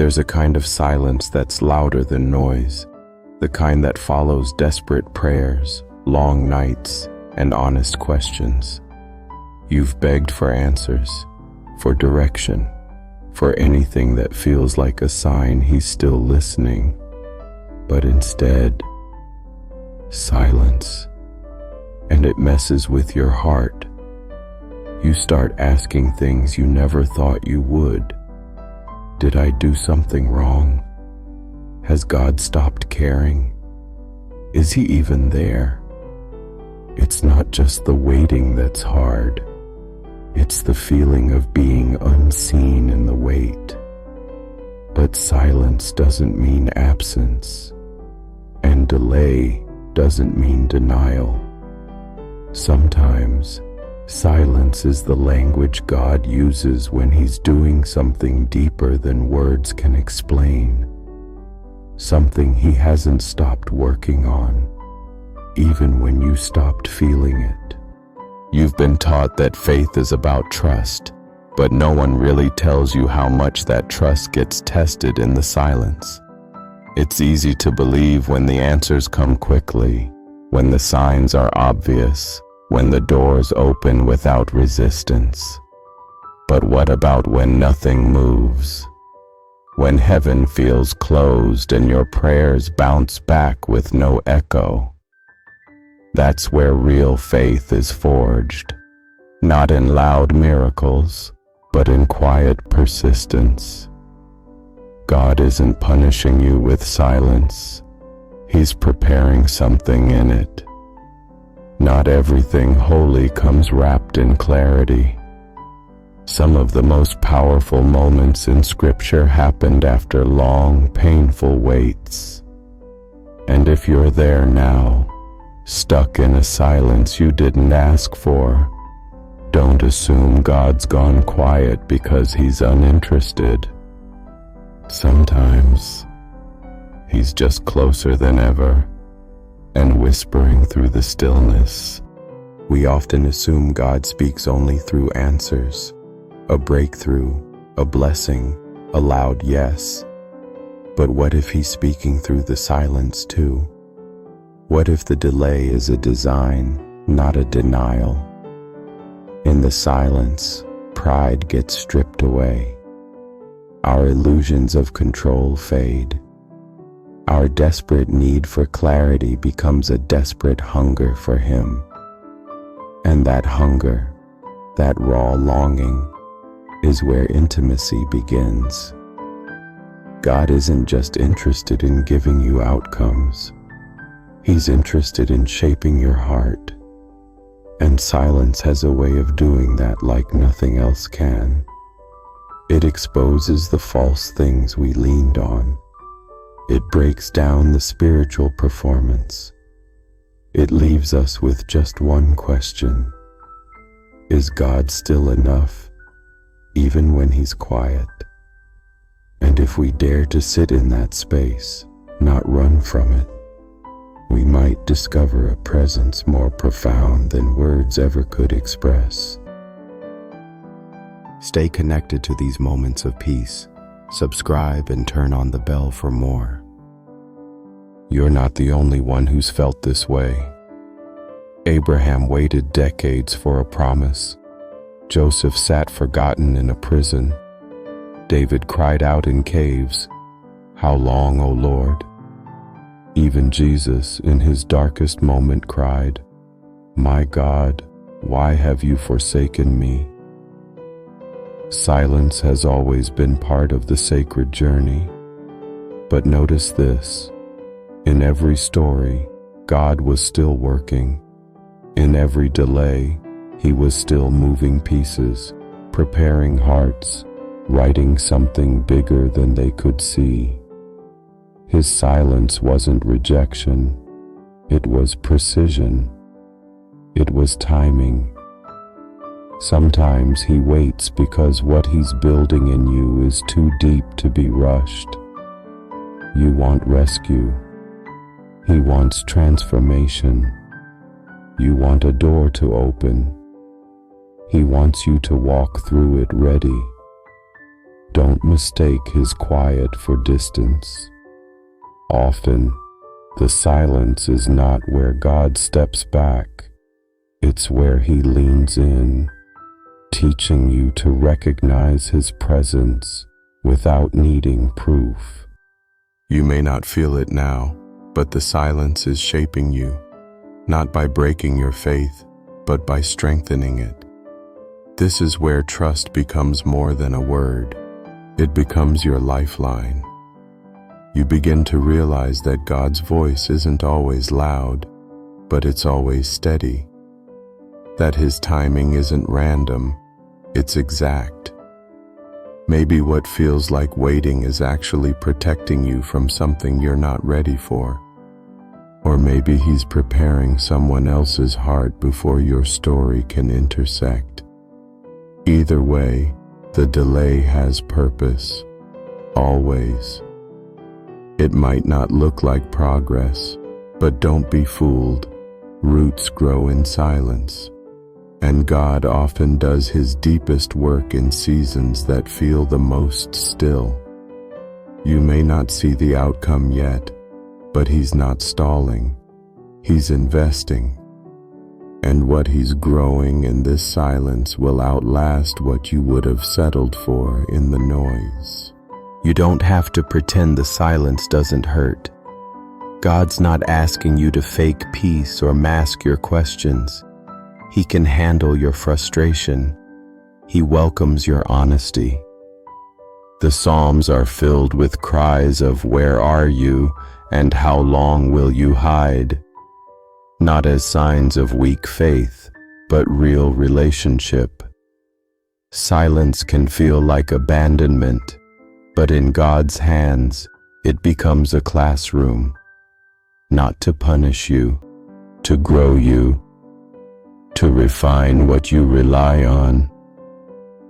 There's a kind of silence that's louder than noise, the kind that follows desperate prayers, long nights, and honest questions. You've begged for answers, for direction, for anything that feels like a sign he's still listening, but instead, silence. And it messes with your heart. You start asking things you never thought you would. Did I do something wrong? Has God stopped caring? Is he even there? It's not just the waiting that's hard. It's the feeling of being unseen in the wait. But silence doesn't mean absence, and delay doesn't mean denial. Sometimes, silence is the language God uses when he's doing something deeper than words can explain. Something he hasn't stopped working on, even when you stopped feeling it. You've been taught that faith is about trust, but no one really tells you how much that trust gets tested in the silence. It's easy to believe when the answers come quickly, when the signs are obvious, when the doors open without resistance. But what about when nothing moves? When heaven feels closed and your prayers bounce back with no echo? That's where real faith is forged, not in loud miracles, but in quiet persistence. God isn't punishing you with silence. He's preparing something in it. Not everything holy comes wrapped in clarity. Some of the most powerful moments in Scripture happened after long, painful waits. And if you're there now, stuck in a silence you didn't ask for, don't assume God's gone quiet because he's uninterested. Sometimes, he's just closer than ever, and whispering through the stillness. We often assume God speaks only through answers, a breakthrough, a blessing, a loud yes. But what if he's speaking through the silence too? What if the delay is a design, not a denial? In the silence, pride gets stripped away. Our illusions of control fade. Our desperate need for clarity becomes a desperate hunger for him. And that hunger, that raw longing, is where intimacy begins. God isn't just interested in giving you outcomes. He's interested in shaping your heart. And silence has a way of doing that like nothing else can. It exposes the false things we leaned on. It breaks down the spiritual performance. It leaves us with just one question. Is God still enough, even when he's quiet? And if we dare to sit in that space, not run from it, we might discover a presence more profound than words ever could express. Stay connected to these moments of peace. Subscribe and turn on the bell for more. You're not the only one who's felt this way. Abraham waited decades for a promise. Joseph sat forgotten in a prison. David cried out in caves, "How long, O Lord?" Even Jesus, in his darkest moment, cried, "My God, why have you forsaken me?" Silence has always been part of the sacred journey. But notice this: in every story, God was still working. In every delay, he was still moving pieces, preparing hearts, writing something bigger than they could see. His silence wasn't rejection, it was precision. It was timing. Sometimes he waits because what he's building in you is too deep to be rushed. You want rescue. He wants transformation. You want a door to open. He wants you to walk through it ready. Don't mistake his quiet for distance. Often, the silence is not where God steps back. It's where he leans in, teaching you to recognize his presence without needing proof. You may not feel it now, but the silence is shaping you, not by breaking your faith, but by strengthening it. This is where trust becomes more than a word. It becomes your lifeline. You begin to realize that God's voice isn't always loud, but it's always steady. That his timing isn't random, it's exact. Maybe what feels like waiting is actually protecting you from something you're not ready for. Or maybe he's preparing someone else's heart before your story can intersect. Either way, the delay has purpose, always. It might not look like progress, but don't be fooled. Roots grow in silence, and God often does his deepest work in seasons that feel the most still. You may not see the outcome yet, but he's not stalling. He's investing. And what he's growing in this silence will outlast what you would have settled for in the noise. You don't have to pretend the silence doesn't hurt. God's not asking you to fake peace or mask your questions. He can handle your frustration. He welcomes your honesty. The Psalms are filled with cries of "Where are you?" and "How long will you hide?" Not as signs of weak faith, but real relationship. Silence can feel like abandonment, but in God's hands, it becomes a classroom. Not to punish you, to grow you, to refine what you rely on,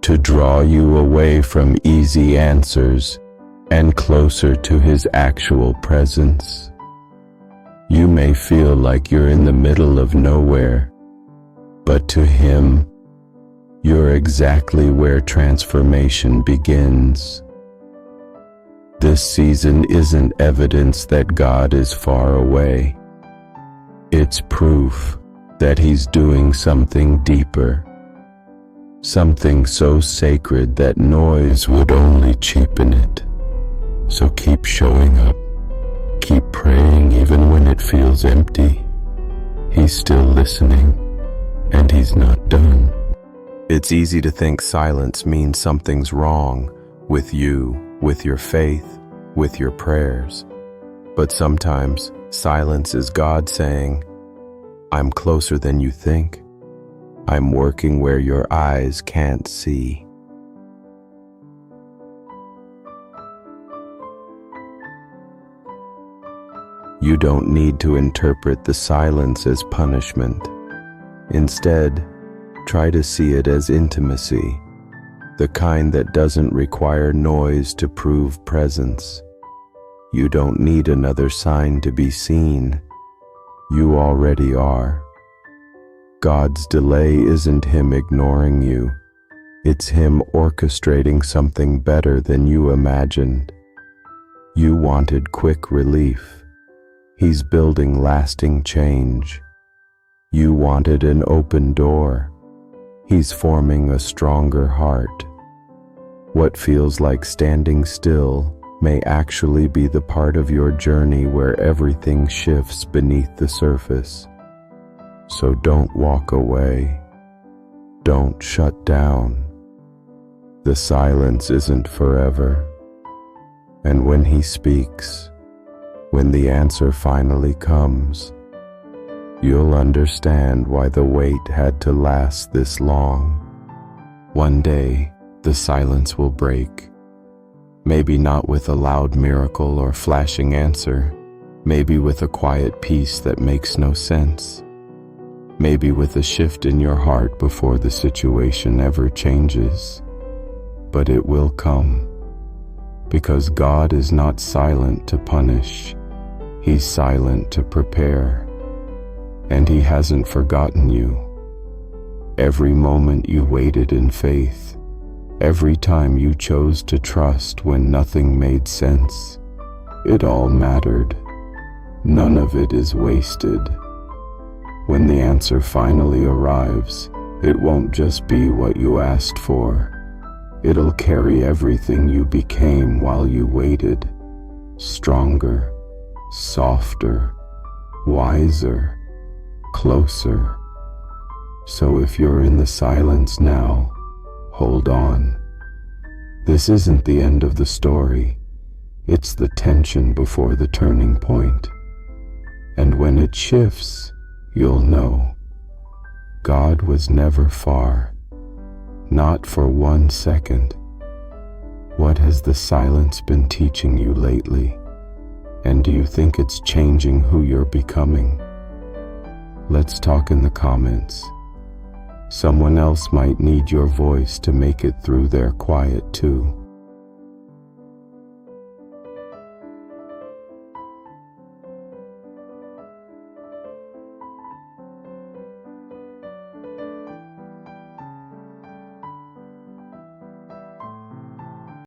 to draw you away from easy answers and closer to his actual presence. You may feel like you're in the middle of nowhere, but to him, you're exactly where transformation begins. This season isn't evidence that God is far away. It's proof that he's doing something deeper, something so sacred that noise would only cheapen it. So keep showing up. Keep praying even when it feels empty. He's still listening, and he's not done. It's easy to think silence means something's wrong with you, with your faith, with your prayers. But sometimes silence is God saying, "I'm closer than you think. I'm working where your eyes can't see." You don't need to interpret the silence as punishment. Instead, try to see it as intimacy, the kind that doesn't require noise to prove presence. You don't need another sign to be seen. You already are. God's delay isn't him ignoring you. It's him orchestrating something better than you imagined. You wanted quick relief. He's building lasting change. You wanted an open door. He's forming a stronger heart. What feels like standing still may actually be the part of your journey where everything shifts beneath the surface. So don't walk away. Don't shut down. The silence isn't forever. And when he speaks, when the answer finally comes, you'll understand why the wait had to last this long. One day, the silence will break. Maybe not with a loud miracle or flashing answer. Maybe with a quiet peace that makes no sense. Maybe with a shift in your heart before the situation ever changes. But it will come. Because God is not silent to punish. He's silent to prepare. And he hasn't forgotten you. Every moment you waited in faith, Every time you chose to trust when nothing made sense, it all mattered. None of it is wasted. When the answer finally arrives, it won't just be what you asked for. It'll carry everything you became while you waited. Stronger, softer, wiser, closer. So if you're in the silence now, hold on. This isn't the end of the story. It's the tension before the turning point. And when it shifts, you'll know. God was never far, not for 1 second. What has the silence been teaching you lately? And do you think it's changing who you're becoming? Let's talk in the comments. Someone else might need your voice to make it through their quiet too.